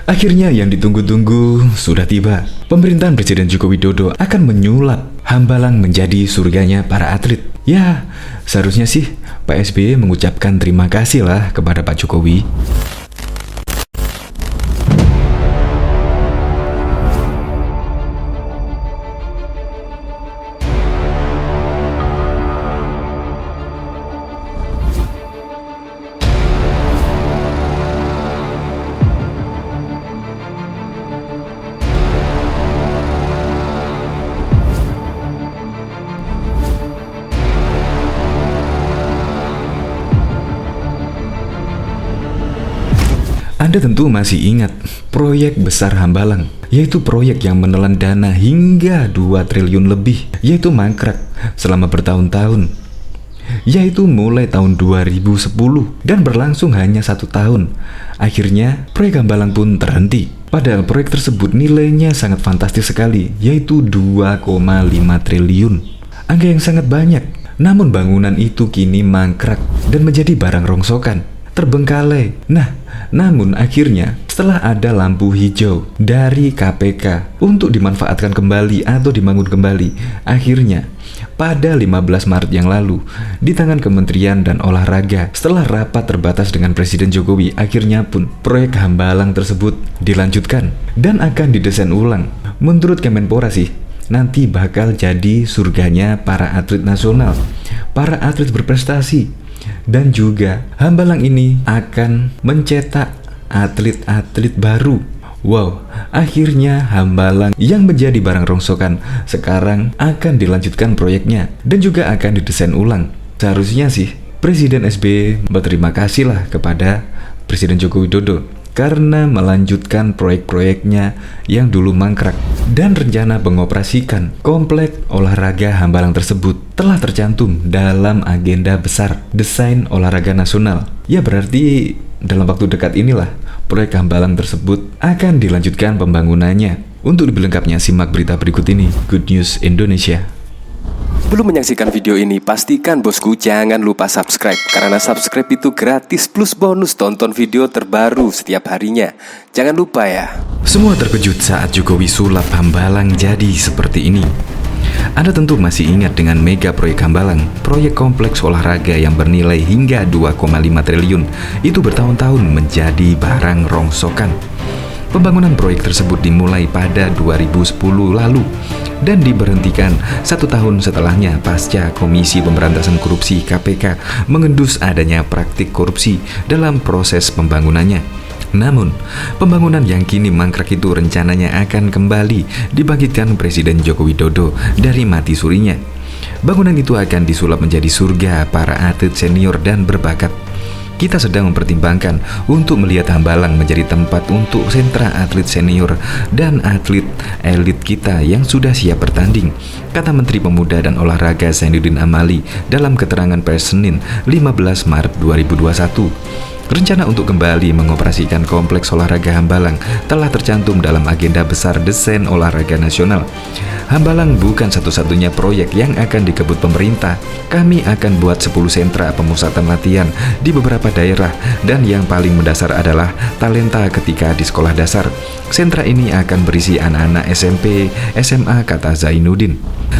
Akhirnya yang ditunggu-tunggu sudah tiba. Pemerintahan Presiden Joko Widodo akan menyulap Hambalang menjadi surganya para atlet. Ya, seharusnya sih Pak SBY mengucapkan terima kasih lah kepada Pak Jokowi. Anda tentu masih ingat proyek besar Hambalang, yaitu proyek yang menelan dana hingga 2 triliun lebih, yaitu mangkrak selama bertahun-tahun, yaitu mulai tahun 2010 dan berlangsung hanya 1 tahun. Akhirnya proyek Hambalang pun terhenti. Padahal proyek tersebut nilainya sangat fantastis sekali, yaitu 2,5 triliun. Angka yang sangat banyak. Namun bangunan itu kini mangkrak dan menjadi barang rongsokan, terbengkalai. Namun akhirnya setelah ada lampu hijau dari KPK untuk dimanfaatkan kembali atau dibangun kembali, akhirnya pada 15 Maret yang lalu di tangan Kementerian dan Olahraga setelah rapat terbatas dengan Presiden Jokowi, akhirnya pun proyek Hambalang tersebut dilanjutkan dan akan didesain ulang. Menurut Kemenpora sih, nanti bakal jadi surganya para atlet nasional, para atlet berprestasi. Dan juga Hambalang ini akan mencetak atlet-atlet baru. Wow, akhirnya Hambalang yang menjadi barang rongsokan sekarang akan dilanjutkan proyeknya dan juga akan didesain ulang. Seharusnya sih Presiden SBY berterima kasih lah kepada Presiden Joko Widodo karena melanjutkan proyek-proyeknya yang dulu mangkrak. Dan rencana pengoperasikan komplek olahraga Hambalang tersebut telah tercantum dalam agenda besar desain olahraga nasional. Ya berarti dalam waktu dekat inilah proyek Hambalang tersebut akan dilanjutkan pembangunannya. Untuk lebih lengkapnya simak berita berikut ini. Good News Indonesia. Belum menyaksikan video ini, pastikan bosku jangan lupa subscribe. Karena subscribe itu gratis plus bonus tonton video terbaru setiap harinya. Jangan lupa ya. Semua terkejut saat Jokowi sulap Hambalang jadi seperti ini. Anda tentu masih ingat dengan mega proyek Hambalang, proyek kompleks olahraga yang bernilai hingga 2,5 triliun. Itu bertahun-tahun menjadi barang rongsokan. Pembangunan proyek tersebut dimulai pada 2010 lalu dan diberhentikan 1 tahun setelahnya pasca Komisi Pemberantasan Korupsi KPK mengendus adanya praktik korupsi dalam proses pembangunannya. Namun, pembangunan yang kini mangkrak itu rencananya akan kembali dibangkitkan Presiden Joko Widodo dari mati surinya. Bangunan itu akan disulap menjadi surga para atlet senior dan berbakat. Kita sedang mempertimbangkan untuk melihat Hambalang menjadi tempat untuk sentra atlet senior dan atlet elit kita yang sudah siap bertanding, kata Menteri Pemuda dan Olahraga Zainuddin Amali dalam keterangan pers Senin 15 Maret 2021. Rencana untuk kembali mengoperasikan kompleks olahraga Hambalang telah tercantum dalam agenda besar desain olahraga nasional. Hambalang bukan satu-satunya proyek yang akan dikebut pemerintah. Kami akan buat 10 sentra pemusatan latihan di beberapa daerah dan yang paling mendasar adalah talenta ketika di sekolah dasar. Sentra ini akan berisi anak-anak SMP, SMA, kata Zainuddin.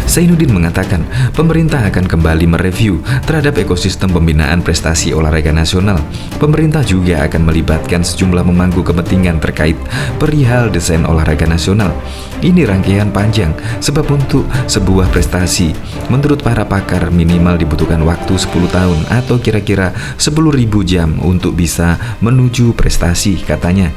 Zainuddin mengatakan pemerintah akan kembali mereview terhadap ekosistem pembinaan prestasi olahraga nasional. Pemerintah juga akan melibatkan sejumlah pemangku kepentingan terkait perihal desain olahraga nasional. Ini rangkaian panjang, sebab untuk sebuah prestasi, menurut para pakar minimal dibutuhkan waktu 10 tahun atau kira-kira 10.000 jam untuk bisa menuju prestasi, katanya.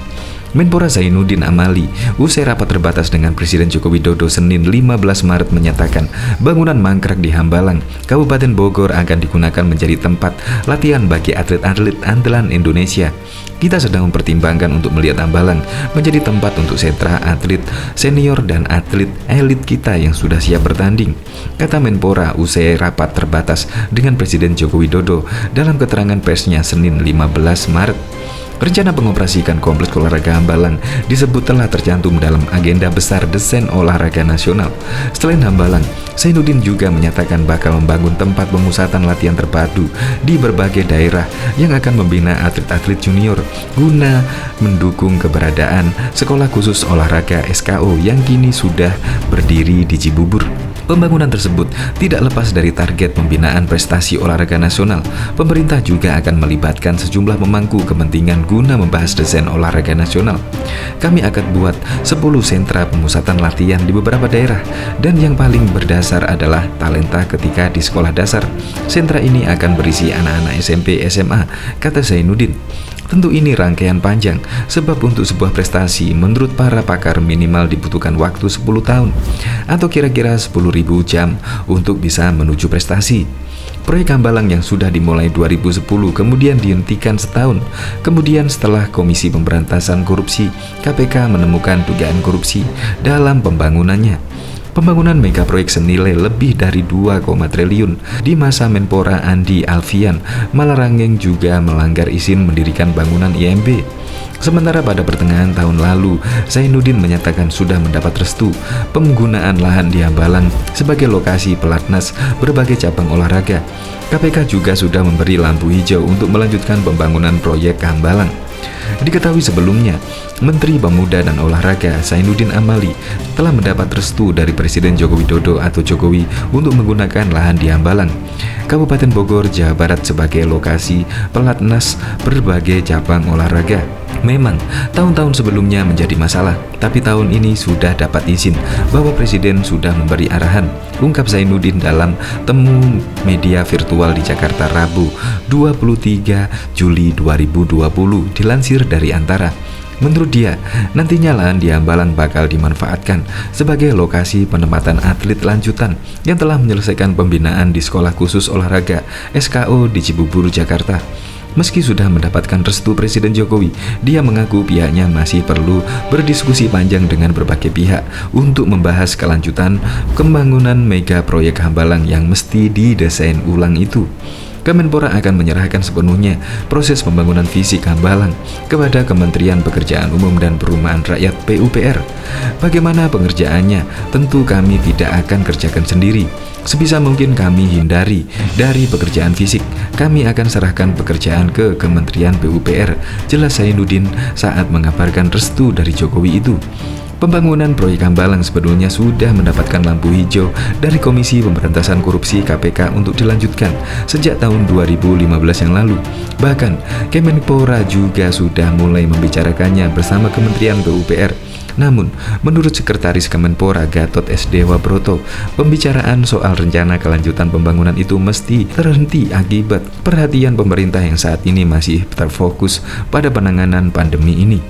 Menpora Zainuddin Amali usai rapat terbatas dengan Presiden Joko Widodo Senin 15 Maret menyatakan bangunan mangkrak di Hambalang, Kabupaten Bogor akan digunakan menjadi tempat latihan bagi atlet-atlet andalan Indonesia. Kita sedang mempertimbangkan untuk melihat Hambalang menjadi tempat untuk sentra atlet senior dan atlet elit kita yang sudah siap bertanding, kata Menpora usai rapat terbatas dengan Presiden Joko Widodo dalam keterangan persnya Senin 15 Maret. Rencana pengoperasian kompleks olahraga Hambalang disebut telah tercantum dalam agenda besar desain olahraga nasional. Selain Hambalang, Zainuddin juga menyatakan bakal membangun tempat pemusatan latihan terpadu di berbagai daerah yang akan membina atlet-atlet junior guna mendukung keberadaan Sekolah Khusus Olahraga SKO yang kini sudah berdiri di Cibubur. Pembangunan tersebut tidak lepas dari target pembinaan prestasi olahraga nasional. Pemerintah juga akan melibatkan sejumlah pemangku kepentingan guna membahas desain olahraga nasional. Kami akan buat 10 sentra pemusatan latihan di beberapa daerah, dan yang paling berdasar adalah talenta ketika di sekolah dasar. Sentra ini akan berisi anak-anak SMP, SMA, kata Zainuddin. Tentu ini rangkaian panjang, sebab untuk sebuah prestasi menurut para pakar minimal dibutuhkan waktu 10 tahun atau kira-kira 10.000 jam untuk bisa menuju prestasi. Proyek Hambalang yang sudah dimulai 2010 kemudian dihentikan setahun. Kemudian setelah Komisi Pemberantasan Korupsi KPK menemukan dugaan korupsi dalam pembangunannya. Pembangunan mega proyek senilai lebih dari 2, triliun di masa Menpora Andi Alfian Malarangeng juga melanggar izin mendirikan bangunan IMB. Sementara pada pertengahan tahun lalu, Zainuddin menyatakan sudah mendapat restu penggunaan lahan di Hambalang sebagai lokasi pelatnas berbagai cabang olahraga. KPK juga sudah memberi lampu hijau untuk melanjutkan pembangunan proyek Hambalang. Diketahui sebelumnya, Menteri Pemuda dan Olahraga Zainuddin Amali telah mendapat restu dari Presiden Joko Widodo atau Jokowi untuk menggunakan lahan di Hambalang, Kabupaten Bogor, Jawa Barat sebagai lokasi pelatnas berbagai cabang olahraga. Memang tahun-tahun sebelumnya menjadi masalah, tapi tahun ini sudah dapat izin bahwa Presiden sudah memberi arahan, ungkap Zainuddin dalam temu media virtual di Jakarta Rabu 23 Juli 2020 dilansir dari Antara. Menurut dia, nantinya lahan di Hambalang bakal dimanfaatkan sebagai lokasi penempatan atlet lanjutan yang telah menyelesaikan pembinaan di Sekolah Khusus Olahraga SKO di Cibubur, Jakarta. Meski sudah mendapatkan restu Presiden Jokowi, dia mengaku pihaknya masih perlu berdiskusi panjang dengan berbagai pihak untuk membahas kelanjutan pembangunan mega proyek Hambalang yang mesti didesain ulang itu. Kemenpora akan menyerahkan sepenuhnya proses pembangunan fisik Hambalang kepada Kementerian Pekerjaan Umum dan Perumahan Rakyat (PUPR). Bagaimana pengerjaannya, tentu kami tidak akan kerjakan sendiri. Sebisa mungkin kami hindari dari pekerjaan fisik. Kami akan serahkan pekerjaan ke Kementerian PUPR, jelas Zainuddin saat mengabarkan restu dari Jokowi itu. Pembangunan proyek Hambalang sebetulnya sudah mendapatkan lampu hijau dari Komisi Pemberantasan Korupsi KPK untuk dilanjutkan sejak tahun 2015 yang lalu. Bahkan, Kemenpora juga sudah mulai membicarakannya bersama Kementerian PUPR. Namun, menurut Sekretaris Kemenpora Gatot S. Dewabroto, pembicaraan soal rencana kelanjutan pembangunan itu mesti terhenti akibat perhatian pemerintah yang saat ini masih terfokus pada penanganan pandemi ini.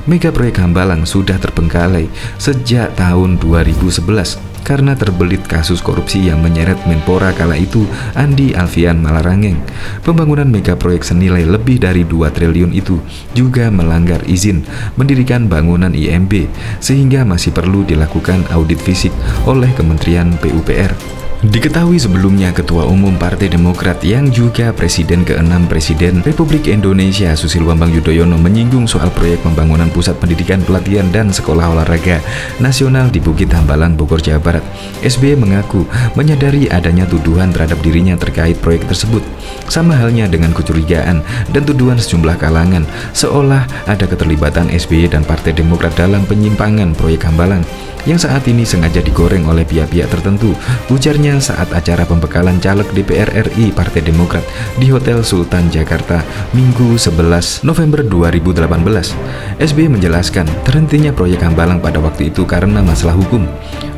Mega proyek Hambalang sudah terbengkalai sejak tahun 2011 karena terbelit kasus korupsi yang menyeret Menpora kala itu, Andi Alfian Malarangeng. Pembangunan mega proyek senilai lebih dari 2 triliun itu juga melanggar izin mendirikan bangunan IMB, sehingga masih perlu dilakukan audit fisik oleh Kementerian PUPR. Diketahui sebelumnya Ketua Umum Partai Demokrat yang juga Presiden ke-6 Presiden Republik Indonesia Susilo Bambang Yudhoyono menyinggung soal proyek pembangunan Pusat Pendidikan Pelatihan dan Sekolah Olahraga Nasional di Bukit Hambalang, Bogor, Jawa Barat. SBY mengaku menyadari adanya tuduhan terhadap dirinya terkait proyek tersebut. Sama halnya dengan kecurigaan dan tuduhan sejumlah kalangan seolah ada keterlibatan SBY dan Partai Demokrat dalam penyimpangan proyek Hambalang yang saat ini sengaja digoreng oleh pihak-pihak tertentu, ujarnya saat acara pembekalan caleg DPR RI Partai Demokrat di Hotel Sultan Jakarta Minggu 11 November 2018. SBY menjelaskan terhentinya proyek Hambalang pada waktu itu karena masalah hukum.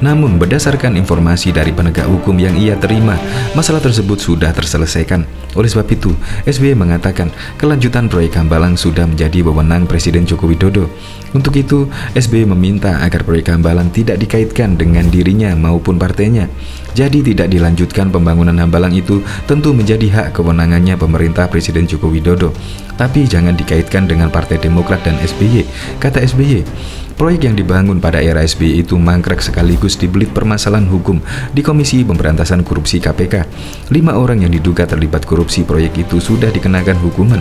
Namun berdasarkan informasi dari penegak hukum yang ia terima, masalah tersebut sudah terselesaikan. Oleh sebab itu, SBY mengatakan kelanjutan proyek Hambalang sudah menjadi wewenang Presiden Joko Widodo. Untuk itu, SBY meminta agar proyek Hambalang tidak dikaitkan dengan dirinya maupun partainya. Jadi tidak dilanjutkan pembangunan Hambalang itu tentu menjadi hak kewenangannya pemerintah Presiden Joko Widodo. Tapi jangan dikaitkan dengan Partai Demokrat dan SBY, kata SBY. Proyek yang dibangun pada era SBY itu mangkrak sekaligus dibelit permasalahan hukum di Komisi Pemberantasan Korupsi KPK. 5 orang yang diduga terlibat korupsi proyek itu sudah dikenakan hukuman.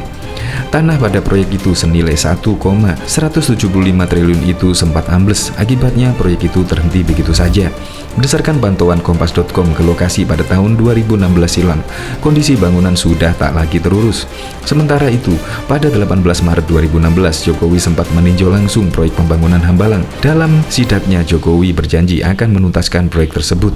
Tanah pada proyek itu senilai 1,175 triliun itu sempat ambles, akibatnya proyek itu terhenti begitu saja. Berdasarkan pantauan Kompas.com ke lokasi pada tahun 2016 silam, kondisi bangunan sudah tak lagi terurus. Sementara itu, pada 18 Maret 2016, Jokowi sempat meninjau langsung proyek pembangunan Hambalang. Dalam sidaknya, Jokowi berjanji akan menuntaskan proyek tersebut.